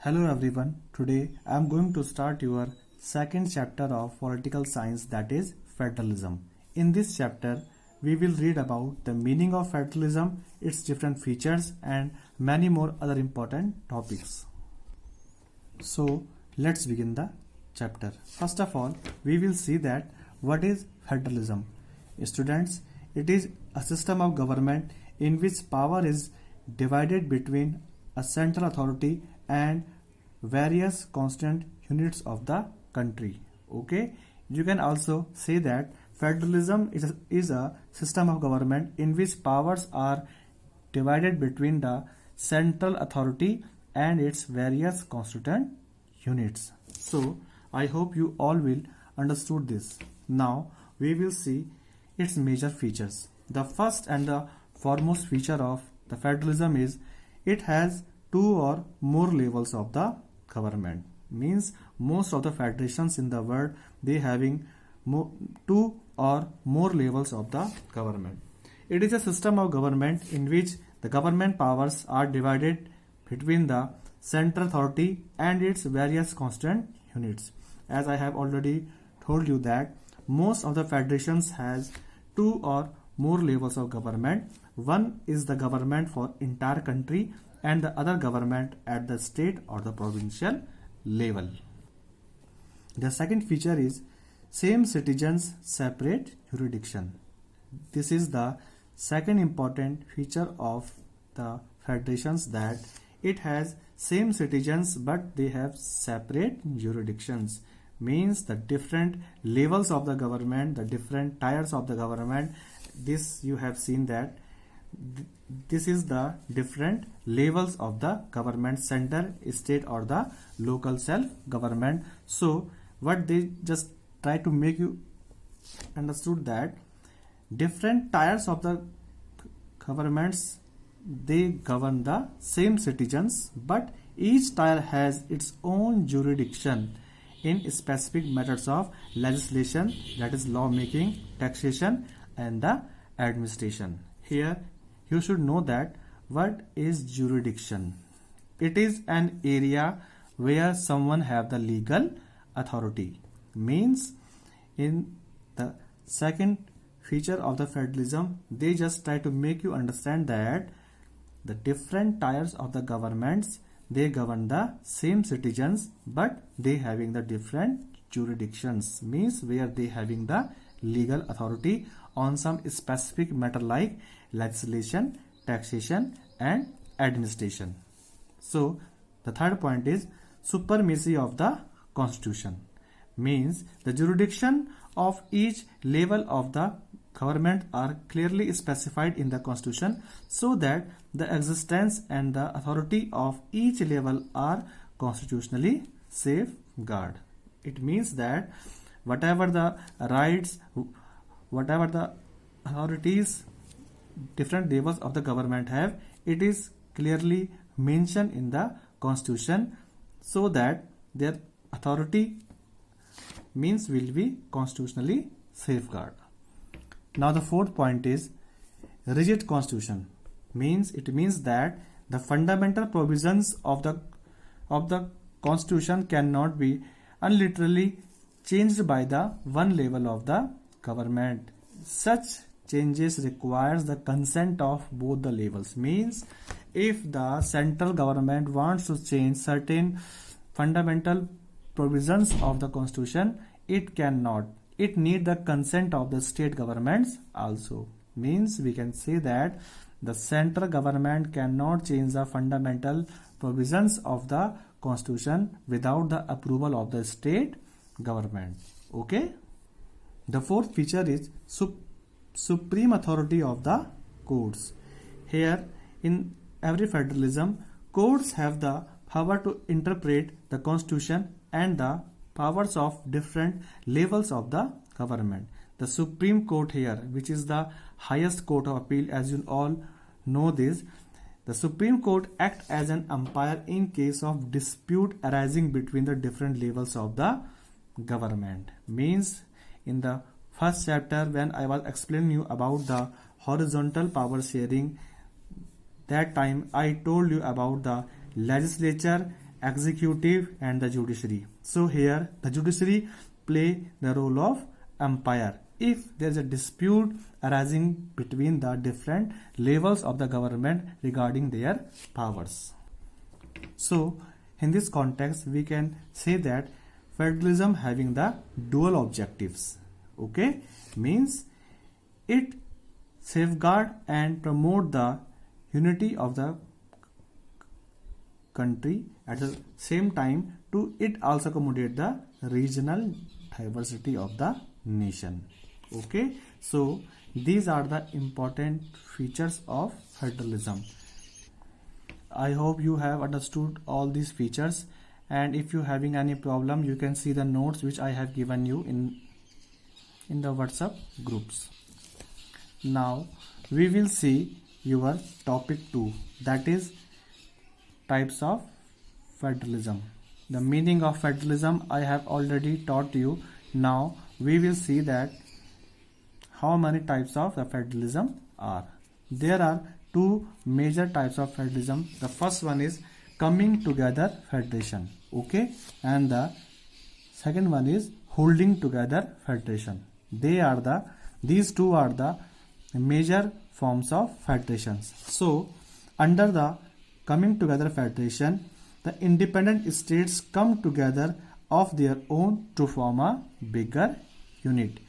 Hello everyone. Today I am going to start your second chapter of political science, that is federalism. In this chapter we will read about the meaning of federalism, its different features and many more other important topics. So let's begin the chapter. First of all, we will see that what is federalism. Students, it is a system of government in which power is divided between a central authority and various constant units of the country. Okay, you can also say that federalism is a system of government in which powers are divided between the central authority and its various constituent units. So I hope you all will understood this. Now we will see its major features. The first and the foremost feature of the federalism is it has two or more levels of the government. Means most of the federations in the world, they having two or more levels of the government. It is a system of government in which the government powers are divided between the central authority and its various constituent units. As I have already told you that most of the federations has two or more levels of government. One is the government for entire country and the other government at the state or the provincial level. The second feature is same citizens, separate jurisdiction. This is the second important feature of the federations, that it has same citizens but they have separate jurisdictions. Means the different levels of the government, the different tiers of the government, this you have seen that this is the different levels of the government, center, state or the local self government. So what they just try to make you understood that different tiers of the governments, they govern the same citizens, but each tier has its own jurisdiction in specific matters of legislation, that is law making, taxation and the administration. Here you should know that what is jurisdiction. It is an area where someone have the legal authority. Means in the second feature of the federalism, they just try to make you understand that the different tiers of the governments, they govern the same citizens but they having the different jurisdictions. Means where they having the legal authority on some specific matter like legislation, taxation and administration. So the third point is supremacy of the constitution. Means the jurisdiction of each level of the government are clearly specified in the constitution, so that the existence and the authority of each level are constitutionally safeguarded. It means that whatever the rights, whatever the authorities different levels of the government have, it is clearly mentioned in the constitution, so that their authority means will be constitutionally safeguarded. Now the fourth point is rigid constitution. Means it means that the fundamental provisions of the constitution cannot be unilaterally changed by the one level of the government. Such changes requires the consent of both the levels. Means if the central government wants to change certain fundamental provisions of the constitution, it cannot. It need the consent of the state governments also. Means we can say that the central government cannot change the fundamental provisions of the constitution without the approval of the state government. Okay. The fourth feature is supreme authority of the courts. Here in every federalism, courts have the power to interpret the constitution and the powers of different levels of the government. The Supreme Court here, which is the highest court of appeal, as you all know this, the Supreme Court act as an umpire in case of dispute arising between the different levels of the government. Means in the first chapter when I was explaining you about the horizontal power sharing, that time I told you about the legislature executive and the judiciary. So here the judiciary play the role of umpire if there is a dispute arising between the different levels of the government regarding their powers. So in this context we can say that federalism having the dual objectives. Okay, means it safeguard and promote the unity of the country, at the same time to it also accommodate the regional diversity of the nation. Okay, so these are the important features of federalism. I hope you have understood all these features, and if you having any problem you can see the notes which I have given you in the WhatsApp groups. Now we will see your topic 2, that is types of federalism. The meaning of federalism I have already taught you. Now we will see that how many types of the federalism are. There are two major types of federalism. The first one is coming together federation, okay, and the second one is holding together federation. These two are the major forms of federations. So under the coming together federation, the independent states come together of their own to form a bigger unit.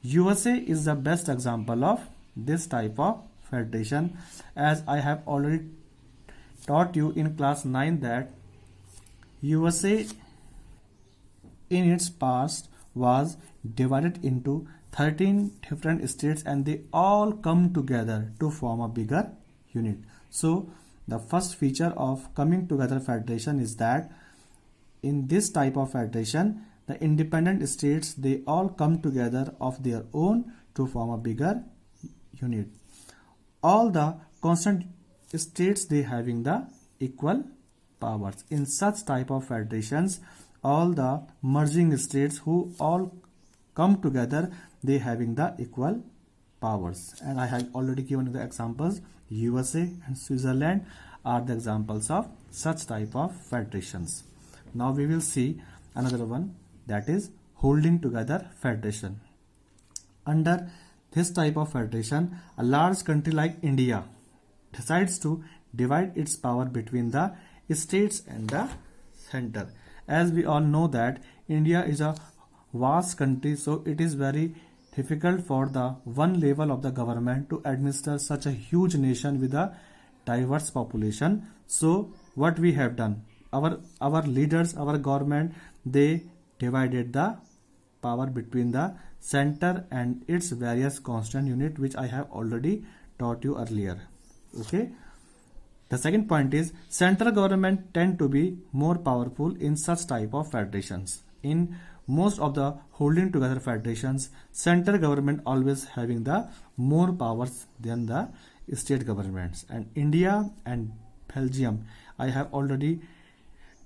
USA is the best example of this type of federation, as I have already taught you in class 9 that USA in its past was divided into 13 different states and they all come together to form a bigger unit. So the first feature of coming together federation is that in this type of federation, the independent states, they all come together of their own to form a bigger unit. All the constant states, they having the equal powers. In such type of federations, all the merging states who all come together, they having the equal powers. And I have already given you the examples. USA and Switzerland are the examples of such type of federations. Now we will see another one, that is holding together federation. Under this type of federation, a large country like India decides to divide its power between the states and the center. As we all know that India is a vast country, so it is very difficult for the one level of the government to administer such a huge nation with a diverse population. So what we have done, our leaders, our government, they divided the power between the center and its various constant unit, which I have already taught you earlier. Okay. The second point is central government tend to be more powerful in such type of federations. In most of the holding together federations, central government always having the more powers than the state governments. And India and Belgium, I have already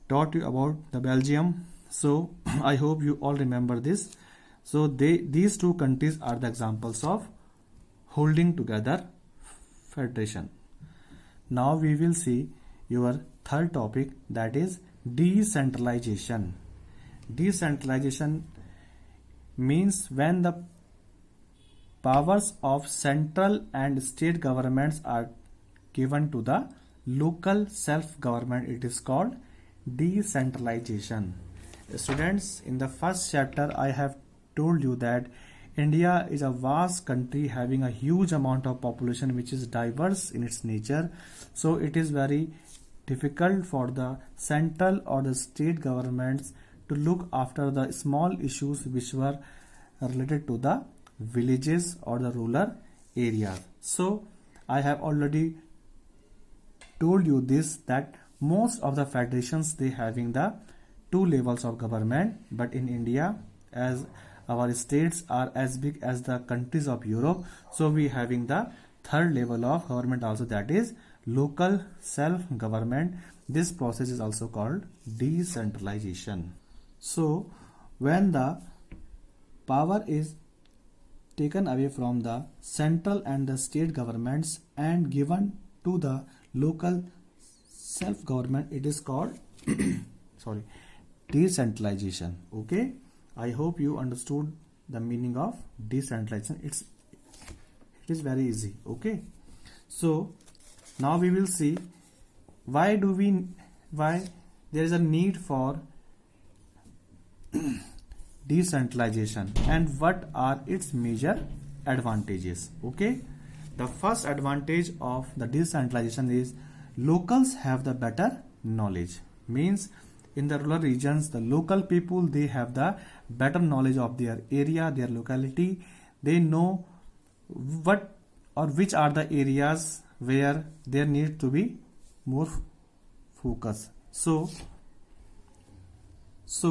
taught you about the Belgium, so I hope you all remember this. So these two countries are the examples of holding together federation. Now we will see your third topic, that is decentralization. Decentralization means when the powers of central and state governments are given to the local self-government. It is called decentralization. Students, in the first chapter I have told you that India is a vast country having a huge amount of population which is diverse in its nature. So it is very difficult for the central or the state governments to look after the small issues which were related to the villages or the rural areas. So I have already told you this, that most of the federations, they having the two levels of government, but in India, as our states are as big as the countries of Europe, so we having the third level of government also, that is local self-government. This process is also called decentralization. So when the power is taken away from the central and the state governments and given to the local self-government, it is called decentralization. Okay, I hope you understood the meaning of decentralization. It is very easy. Okay, so now we will see why there is a need for decentralization and what are its major advantages. Okay, the first advantage of the decentralization is locals have the better knowledge. Means in the rural regions, the local people, they have the better knowledge of their area, their locality. They know what or which are the areas where there need to be more focus. So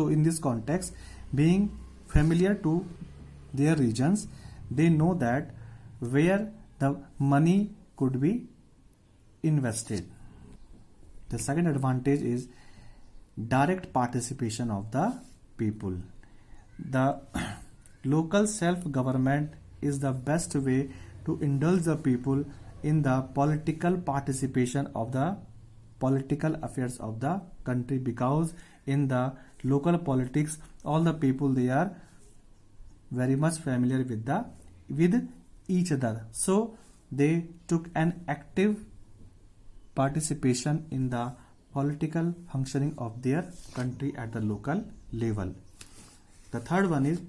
in this context, being familiar to their regions, they know that where the money could be invested. The second advantage is direct participation of the people. The local self-government is the best way to indulge the people in the political participation of the political affairs of the country, because in the local politics all the people, they are very much familiar with each other, so they took an active participation in the political functioning of their country at the local level. The third one is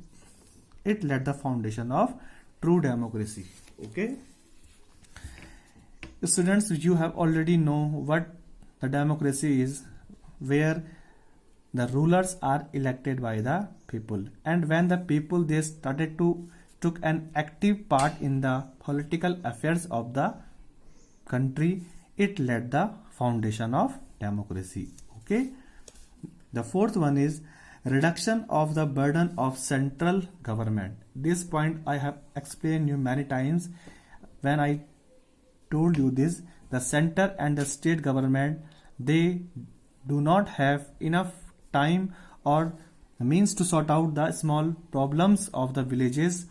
it laid the foundation of true democracy. Okay, students, you have already know what the democracy is, where the rulers are elected by the people, and when the people, they started to took an active part in the political affairs of the country, it laid the foundation of democracy. Okay, the fourth one is reduction of the burden of central government. This point I have explained you many times when I told you this. The center and the state government, they do not have enough time or means to sort out the small problems of the villages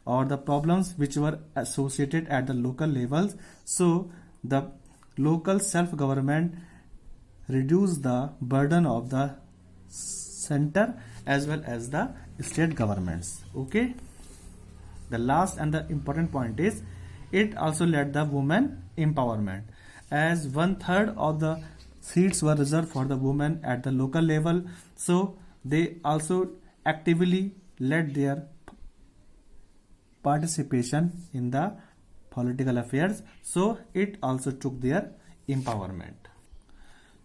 or the problems which were associated at the local levels. So the local self-government reduce the burden of the center as well as the state governments. Okay, the last and the important point is it also led the women empowerment, as 1/3 of the seats were reserved for the women at the local level, so they also actively led their participation in the political affairs, so it also took their empowerment.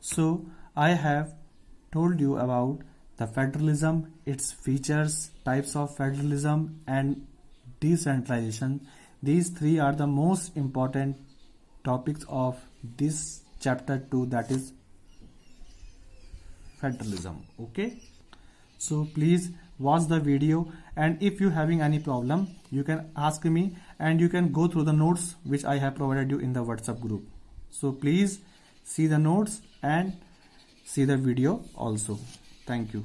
So I have told you about the federalism, its features, types of federalism and decentralization. These three are the most important topics of this chapter 2, that is federalism. Okay, so please watch the video, and if you having any problem, you can ask me and you can go through the notes which I have provided you in the WhatsApp group. So please see the notes and see the video also. Thank you.